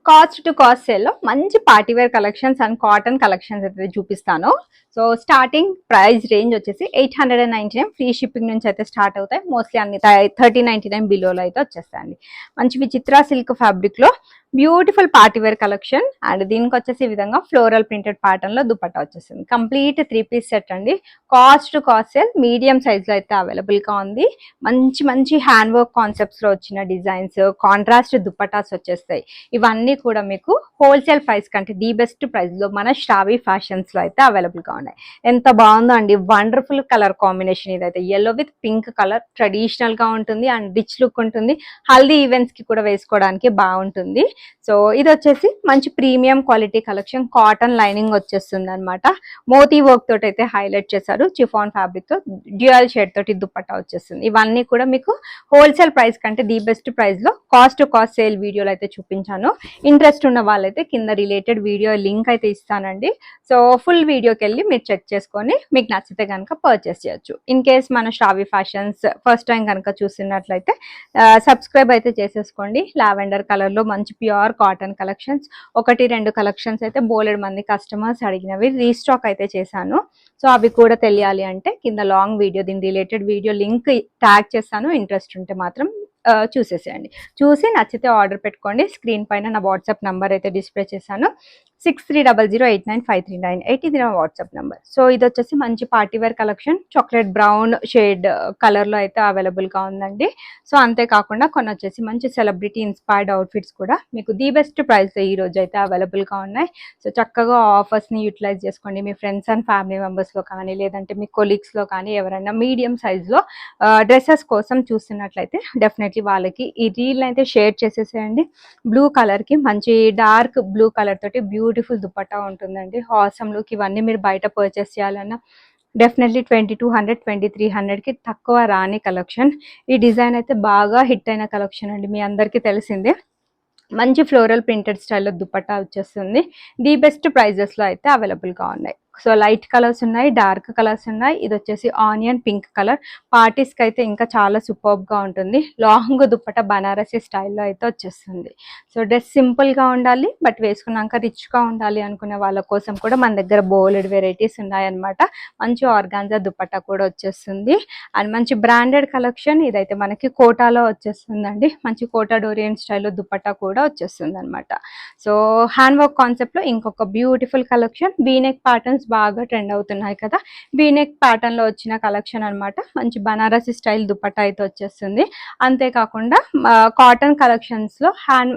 Cost to cost సేల్లో మంచి party wear collections and cotton collections అయితే చూపిస్తాను. సో స్టార్టింగ్ ప్రైస్ రేంజ్ వచ్చేసి 899 ఫ్రీ షిప్పింగ్ నుంచి అయితే స్టార్ట్ అవుతాయి. మోస్ట్లీ అన్ని 1399 బిలోలో అయితే వచ్చేస్తాయండి. మంచి విచిత్ర సిల్క్ ఫ్యాబ్రిక్ లో beautiful party wear collection and దీనికి వచ్చేసి ఈ విధంగా ఫ్లోరల్ ప్రింటెడ్ ప్యాటర్న్ లో దుపట్టా వచ్చేసింది. కంప్లీట్ 3 పీస్ సెట్ అండి. Cost to cost sale medium size లో అయితే అవైలబుల్ గా ఉంది. మంచి మంచి హ్యాండ్ వర్క్ కాన్సెప్ట్స్ లో వచ్చిన డిజైన్స్, కాంట్రాస్ట్ దుపట్టాస్ వచ్చేస్తాయి. ఇవన్నీ కూడా మీకు హోల్సేల్ ప్రైస్ కంటే ది బెస్ట్ ప్రైస్ లో మన శ్రావి ఫ్యాషన్స్ లో అయితే అవైలబుల్ గా ఉన్నాయి. ఎంత బాగుందో అండి, వండర్ఫుల్ కలర్ కాంబినేషన్. ఇదైతే yellow with pink colour, traditional గా ఉంటుంది అండ్ రిచ్ లుక్ ఉంటుంది. హల్దీ ఈవెంట్స్ కి కూడా వేసుకోవడానికి బాగుంటుంది. సో ఇది వచ్చేసి మంచి premium quality collection, cotton lining వచ్చేస్తుంది అనమాట. మోతీ వర్క్ తోటి అయితే హైలైట్ చేశారు. చిఫాన్ ఫ్యాబ్రిక్ తో డ్యూయల్ షేడ్ తోటి దుపట్టా వచ్చేస్తుంది. ఇవన్నీ కూడా మీకు హోల్సేల్ ప్రైస్ కంటే ది బెస్ట్ ప్రైస్ లో కాస్ట్ టు కాస్ట్ సేల్ వీడియోలు అయితే చూపించాను. ఇంట్రెస్ట్ ఉన్న వాళ్ళైతే కింద రిలేటెడ్ వీడియో లింక్ అయితే ఇస్తానండి. సో ఫుల్ వీడియోకి వెళ్ళి మీరు చెక్ చేసుకొని మీకు నచ్చితే కనుక పర్చేస్ చేయొచ్చు. ఇన్ కేస్ మన శ్రావి ఫ్యాషన్స్ ఫస్ట్ టైం కనుక చూసినట్లయితే సబ్స్క్రైబ్ అయితే చేసేసుకోండి. లావెండర్ కలర్ లో మంచి ప్యూర్ కాటన్ కలెక్షన్స్, 1-2 కలెక్షన్స్ అయితే బోలెడు మంది కస్టమర్స్ అడిగినవి రీస్టాక్ అయితే చేశాను. సో అవి కూడా తెలియాలి అంటే కింద లాంగ్ వీడియో, దీని రిలేటెడ్ వీడియో లింక్ ట్యాగ్ చేస్తాను. ఇంట్రెస్ట్ ఉంటే మాత్రం చూసేసేయండి. చూసి నచ్చితే ఆర్డర్ పెట్టుకోండి. స్క్రీన్ పైన నా వాట్సాప్ నంబర్ అయితే డిస్ప్లే చేశాను. 6300895398 ఇది నా వాట్సాప్ నెంబర్. సో ఇది వచ్చేసి మంచి party wear collection, chocolate brown shade colour లో అయితే అవైలబుల్ గా ఉందండి. సో అంతేకాకుండా కొన్ని వచ్చేసి మంచి సెలబ్రిటీ ఇన్స్పైర్డ్ అవుట్ఫిట్స్ కూడా మీకు ది బెస్ట్ ప్రైస్ ఈ రోజు అయితే అవైలబుల్ గా ఉన్నాయి. సో చక్కగా ఆఫర్స్ ని యూటిలైజ్ చేసుకోండి. మీ ఫ్రెండ్స్ అండ్ ఫ్యామిలీ మెంబర్స్ లో కానీ, లేదంటే మీ కొలీగ్స్ లో కానీ ఎవరైనా మీడియం సైజ్ లో డ్రెస్సెస్ కోసం చూస్తున్నట్లయితే డెఫినెట్లీ వాళ్ళకి ఈ రీల్ అయితే షేర్ చేసేసేయండి. బ్లూ కలర్ కి మంచి డార్క్ బ్లూ కలర్ తోటి బ్యూటిఫుల్ దుపట్టా ఉంటుందండి. Awesome look. ఇవన్నీ మీరు బయట పర్చేస్ చేయాలన్నా డెఫినెట్లీ 2200 2300 కి తక్కువ రాని కలెక్షన్. ఈ డిజైన్ అయితే బాగా హిట్ అయిన కలెక్షన్ అండి, మీ అందరికీ తెలిసిందే. మంచి ఫ్లోరల్ ప్రింటెడ్ స్టైల్లో దుపట్టా వచ్చేస్తుంది. ది బెస్ట్ ప్రైజెస్ లో అయితే అవైలబుల్ గా ఉన్నాయి. సో లైట్ కలర్స్ ఉన్నాయి, డార్క్ కలర్స్ ఉన్నాయి. ఇది వచ్చేసి ఆనియన్ పింక్ కలర్. పార్టీస్ కి అయితే ఇంకా చాలా సూపర్బ్ గా ఉంటుంది. లాంగ్ దుపట్టా బనారసి స్టైల్లో అయితే వచ్చేస్తుంది. సో డ్రెస్ సింపుల్ గా ఉండాలి బట్ వేసుకున్నాక రిచ్ గా ఉండాలి అనుకునే వాళ్ళ కోసం కూడా మన దగ్గర బోలెడ్ వెరైటీస్ ఉన్నాయన్నమాట. మంచి ఆర్గాన్జా దుపట్టా కూడా వచ్చేస్తుంది అండ్ మంచి బ్రాండెడ్ కలెక్షన్. ఇదైతే మనకి కోటాలో వచ్చేస్తుందండి. మంచి కోటా డోరియన్ స్టైల్లో దుపట్టా కూడా వచ్చేస్తుంది అనమాట. సో హ్యాండ్ వర్క్ కాన్సెప్ట్ లో ఇంకొక బ్యూటిఫుల్ కలెక్షన్. బీనెక్ ప్యాటర్న్స్ బాగా ట్రెండ్ అవుతున్నాయి కదా, బీనెక్ ప్యాటర్న్ లో వచ్చిన కలెక్షన్ అనమాట. మంచి బనారసి స్టైల్ దుపట్టా అయితే వచ్చేస్తుంది. అంతేకాకుండా కాటన్ కలెక్షన్స్ లో హ్యాండ్